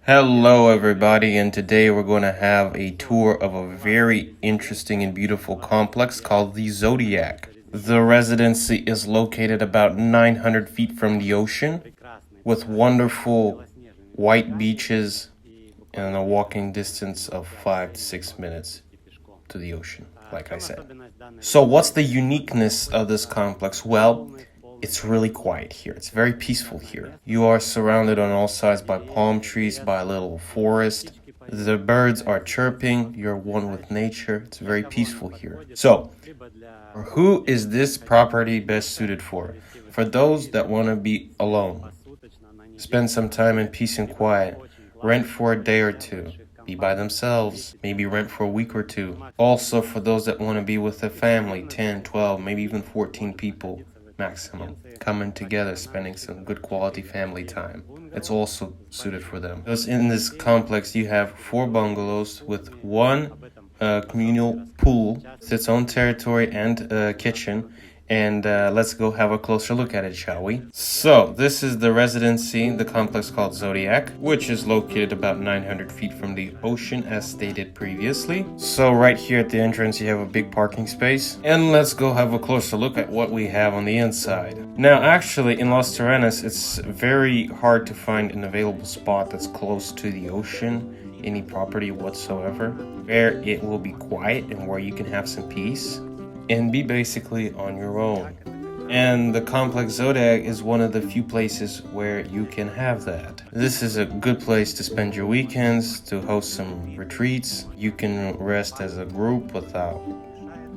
Hello, everybody, and today we're going to have a tour of a very interesting and beautiful complex called the Zodiac. The residency is located about 900 feet from the ocean, with wonderful white beaches and a walking distance of 5 to 6 minutes to the ocean, like I said. So, what's the uniqueness of this complex? Well, it's really quiet here. It's very peaceful here. You are surrounded on all sides by palm trees, by a little forest. The birds are chirping. You're one with nature. It's very peaceful here. So, who is this property best suited for? For those that want to be alone, spend some time in peace and quiet, rent for a day or two, be by themselves, maybe rent for a week or two. Also, for those that want to be with a family, 10, 12, maybe even 14 people maximum, coming together, spending some good quality family time. It's also suited for them. Because in this complex, you have 4 bungalows with one communal pool, with its own territory and kitchen. And let's go have a closer look at it, shall we? So, this is the residency, the complex called Zodiac, which is located about 900 feet from the ocean, as stated previously. So, right here at the entrance, you have a big parking space. And let's go have a closer look at what we have on the inside. Now, actually, in Las Terrenas, it's very hard to find an available spot that's close to the ocean, any property whatsoever, where it will be quiet and where you can have some peace and be basically on your own. And the complex Zodiac is one of the few places where you can have that. This is a good place to spend your weekends, to host some retreats. You can rest as a group without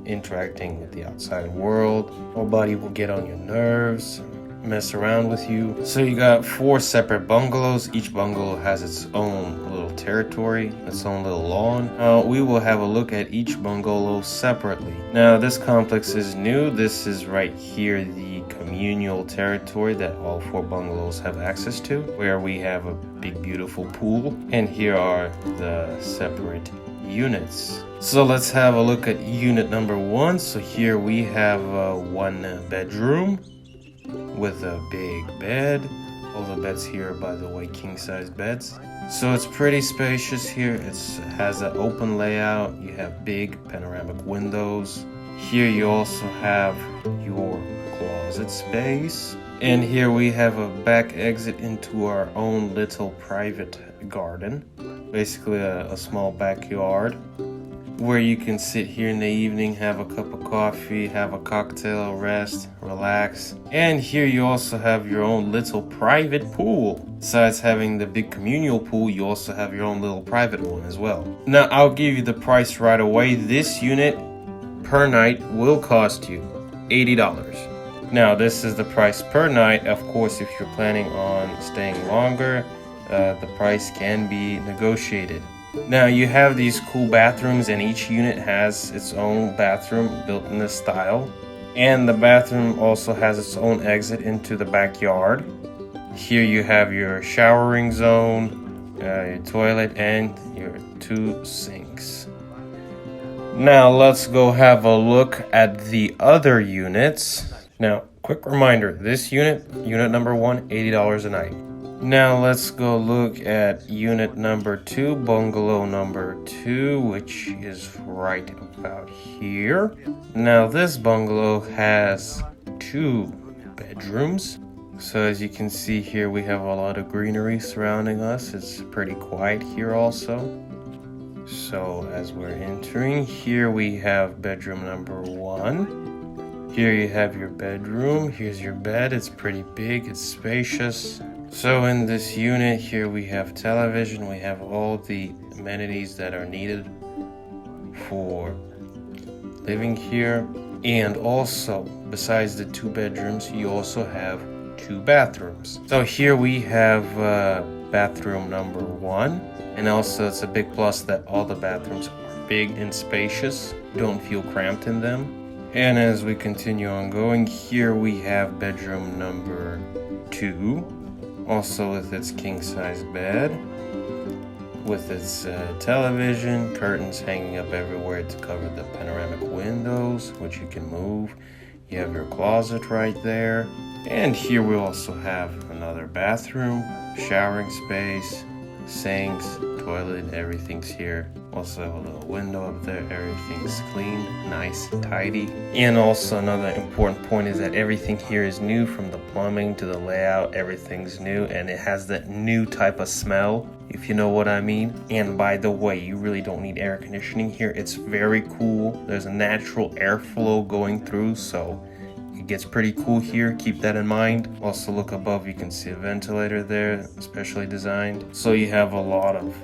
interacting with the outside world. Nobody will get on your nerves, mess around with you. So you got 4 separate bungalows. Each bungalow has its own little territory, its own little lawn. We will have a look at each bungalow separately. Now, this complex is new. This is right here, the communal territory that all 4 bungalows have access to, where we have a big beautiful pool, and here are the separate units. So let's have a look at unit number 1. So here we have 1 bedroom with a big bed. All the beds here are, by the way, king-size beds. So it's pretty spacious here. It has an open layout. You have big panoramic windows. Here you also have your closet space. And here we have a back exit into our own little private garden. Basically a small backyard where you can sit here in the evening, have a cup of coffee, have a cocktail, rest, relax. And here you also have your own little private pool. Besides having the big communal pool, you also have your own little private one as well. Now, I'll give you the price right away. This unit per night will cost you $80. Now, this is the price per night. Of course, if you're planning on staying longer, the price can be negotiated. Now, you have these cool bathrooms, and each unit has its own bathroom built in this style. And the bathroom also has its own exit into the backyard. Here you have your showering zone, your toilet, and your 2 sinks. Now, let's go have a look at the other units. Now, quick reminder, this unit number 1, $80 a night. Now let's go look at unit number 2, bungalow number 2, which is right about here. Now this bungalow has 2 bedrooms. So as you can see here, we have a lot of greenery surrounding us. It's pretty quiet here also. So as we're entering, here we have bedroom number 1. Here you have your bedroom. Here's your bed. It's pretty big. It's spacious. So in this unit here we have television, we have all the amenities that are needed for living here. And also, besides the 2 bedrooms, you also have 2 bathrooms. So here we have bathroom number 1. And also it's a big plus that all the bathrooms are big and spacious. You don't feel cramped in them. And as we continue on going, here we have bedroom number 2. Also with its king-size bed, with its television, curtains hanging up everywhere to cover the panoramic windows, which you can move. You have your closet right there. And here we also have another bathroom, showering space, sinks, toilet, everything's here. Also have a little window up there, everything's clean, nice, tidy. And also another important point is that everything here is new, from the plumbing to the layout, everything's new, and it has that new type of smell, if you know what I mean. And by the way, you really don't need air conditioning here. It's very cool. There's a natural airflow going through, so it gets pretty cool here. Keep that in mind. Also look above, you can see a ventilator there, specially designed. So you have a lot of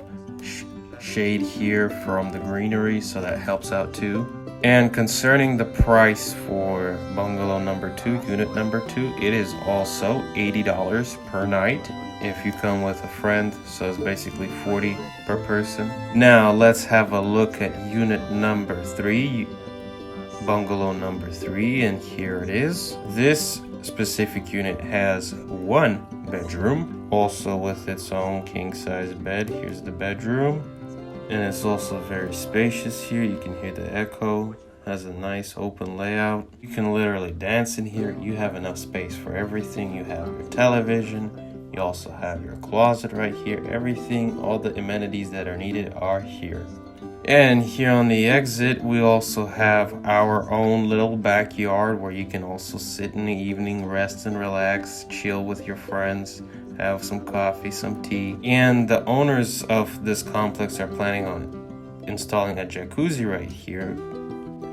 shade here from the greenery, so that helps out too. And concerning the price for bungalow number 2, unit number 2, it is also $80 per night if you come with a friend, so it's basically $40 per person. Now let's have a look at unit number 3, bungalow number 3, and here it is. This specific unit has 1 bedroom, also with its own king-size bed. Here's the bedroom, and it's also very spacious here. You can hear the echo. Has a nice open layout. You can literally dance in here. You have enough space for everything. You have your television. You also have your closet right here. Everything, all the amenities that are needed are here. And here on the exit, we also have our own little backyard where you can also sit in the evening, rest and relax, chill with your friends, have some coffee, some tea. And the owners of this complex are planning on installing a jacuzzi right here.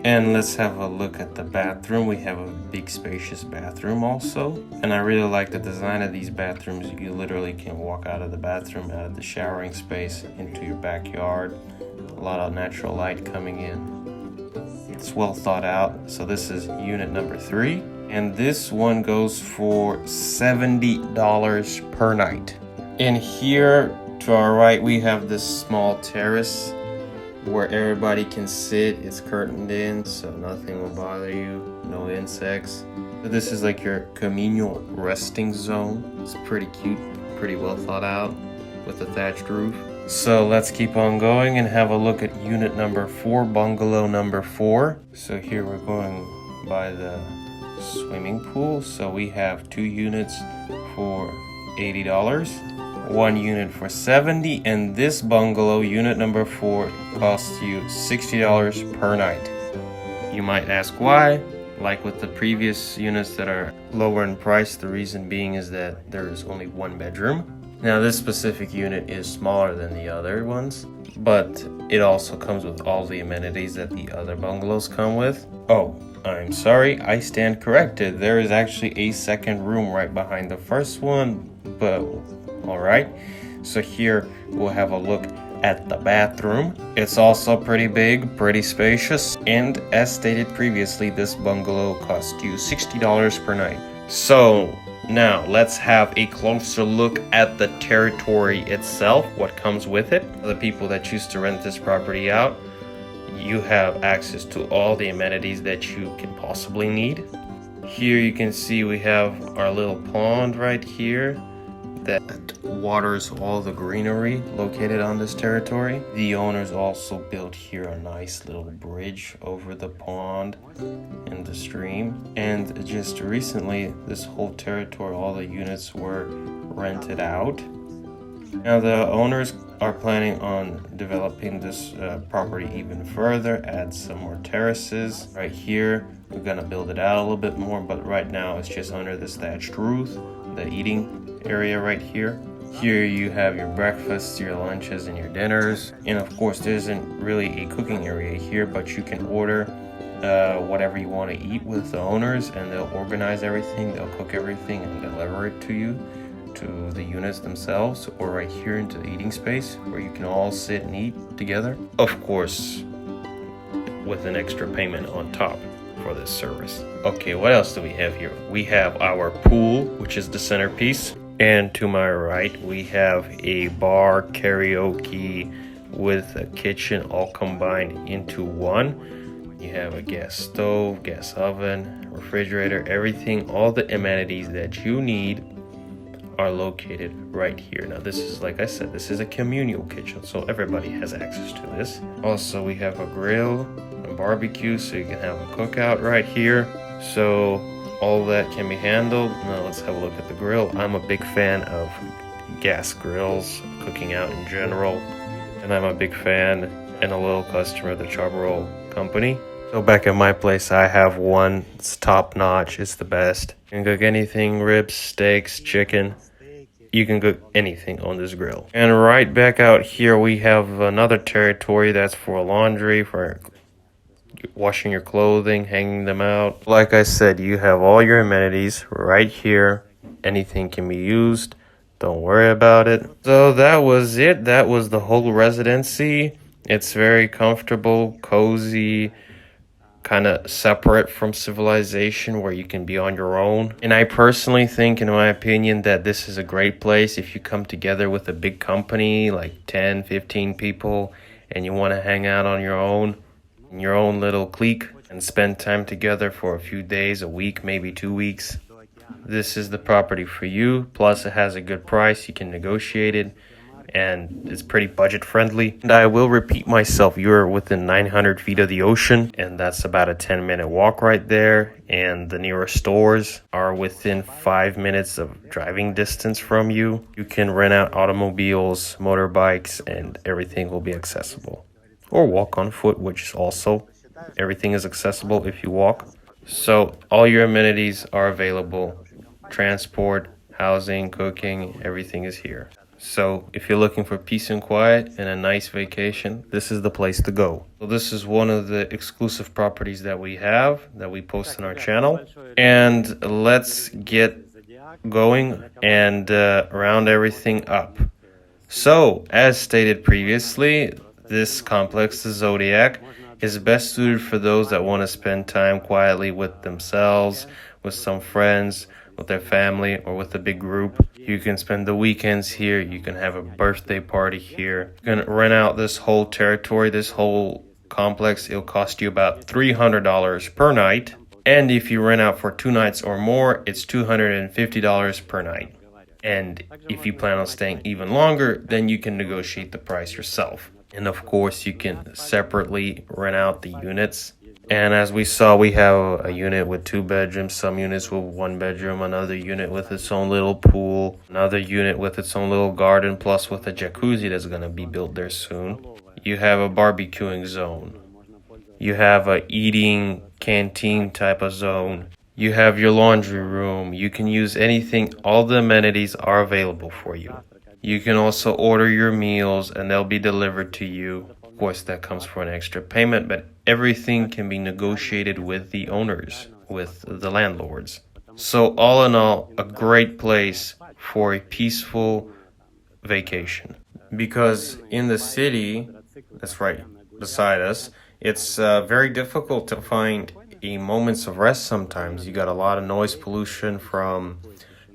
And let's have a look at the bathroom. We have a big spacious bathroom also. And I really like the design of these bathrooms. You literally can walk out of the bathroom, out of the showering space, into your backyard. A lot of natural light coming in. It's well thought out. So this is unit number 3. And this one goes for $70 per night. And here to our right, we have this small terrace where everybody can sit. It's curtained in, so nothing will bother you, no insects. So this is like your communal resting zone. It's pretty cute, pretty well thought out with a thatched roof. So let's keep on going and have a look at unit number 4, bungalow number 4. So here we're going by the swimming pool. So we have 2 units for $80. 1 unit for $70, and this bungalow, unit number 4, costs you $60 per night. You might ask why. Like with the previous units that are lower in price, the reason being is that there is only 1 bedroom. Now this specific unit is smaller than the other ones, but it also comes with all the amenities that the other bungalows come with. Oh, I'm sorry, I stand corrected. There is actually a second room right behind the first one, but alright, so here we'll have a look at the bathroom. It's also pretty big, pretty spacious, and as stated previously, this bungalow costs you $60 per night. So now let's have a closer look at the territory itself, what comes with it. The people that choose to rent this property out, you have access to all the amenities that you can possibly need. Here you can see we have our little pond right here that waters all the greenery located on this territory. The owners also built here a nice little bridge over the pond and the stream. And just recently, this whole territory, all the units were rented out. Now the owners are planning on developing this property even further, add some more terraces. Right here, we're gonna build it out a little bit more, but right now it's just under this thatched roof, the eating area right here. Here you have your breakfasts, your lunches, and your dinners. And of course, there isn't really a cooking area here, but you can order whatever you want to eat with the owners, and they'll organize everything, they'll cook everything and deliver it to you, to the units themselves, or right here into the eating space where you can all sit and eat together. Of course, with an extra payment on top for this service. Okay, what else do we have here? We have our pool, which is the centerpiece. And to my right, we have a bar, karaoke with a kitchen all combined into one. You have a gas stove, gas oven, refrigerator, everything, all the amenities that you need are located right here. Now this is, like I said, this is a communal kitchen, so everybody has access to this. Also, we have a grill, a barbecue, so you can have a cookout right here. So all that can be handled. Now let's have a look at the grill. I'm a big fan of gas grills, cooking out in general. And I'm a big fan and a loyal customer of the Charbroil company. So back at my place, I have one. It's top notch. It's the best. You can cook anything, ribs, steaks, chicken. You can cook anything on this grill. And right back out here, we have another territory that's for laundry, for washing your clothing, hanging them out. Like I said, you have all your amenities right here. Anything can be used. Don't worry about it. So that was it. That was the whole residency. It's very comfortable, cozy, kind of separate from civilization, where you can be on your own. And I personally think, in my opinion, that this is a great place if you come together with a big company, like 10, 15 people, and you want to hang out on your own, in your own little clique, and spend time together for a few days, a week, maybe 2 weeks. This is the property for you. Plus, it has a good price. You can negotiate it, and it's pretty budget friendly. And I will repeat myself, you're within 900 feet of the ocean, and that's about a 10-minute walk right there. And the nearest stores are within 5 minutes of driving distance from you. You can rent out automobiles, motorbikes, and everything will be accessible. Or walk on foot, which is also, everything is accessible if you walk. So all your amenities are available. Transport, housing, cooking, everything is here. So if you're looking for peace and quiet and a nice vacation, this is the place to go. So this is one of the exclusive properties that we have, that we post on our channel. And let's get going and round everything up. So as stated previously, this complex, the Zodiac, is best suited for those that want to spend time quietly with themselves, with some friends, with their family, or with a big group. You can spend the weekends here. You can have a birthday party here. You can rent out this whole territory, this whole complex. It'll cost you about $300 per night. And if you rent out for 2 nights or more, it's $250 per night. And if you plan on staying even longer, then you can negotiate the price yourself. And of course, you can separately rent out the units. And as we saw, we have a unit with 2 bedrooms, some units with 1 bedroom, another unit with its own little pool, another unit with its own little garden, plus with a jacuzzi that's going to be built there soon. You have a barbecuing zone. You have a eating canteen type of zone. You have your laundry room. You can use anything. All the amenities are available for you. You can also order your meals and they'll be delivered to you. Of course, that comes for an extra payment, but everything can be negotiated with the owners, with the landlords. So all in all, a great place for a peaceful vacation. Because in the city, that's right beside us, it's very difficult to find moments of rest sometimes. You got a lot of noise pollution from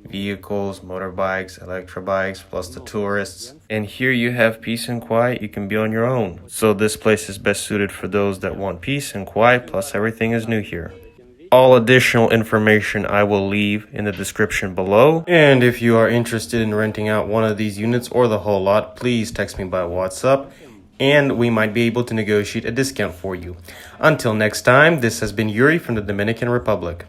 vehicles, motorbikes, electrobikes, plus the tourists. And here you have peace and quiet. You can be on your own. So this place is best suited for those that want peace and quiet, plus everything is new here. All additional information I will leave in the description below. And if you are interested in renting out one of these units or the whole lot, please text me by WhatsApp and we might be able to negotiate a discount for you. Until next time, this has been Yuri from the Dominican Republic.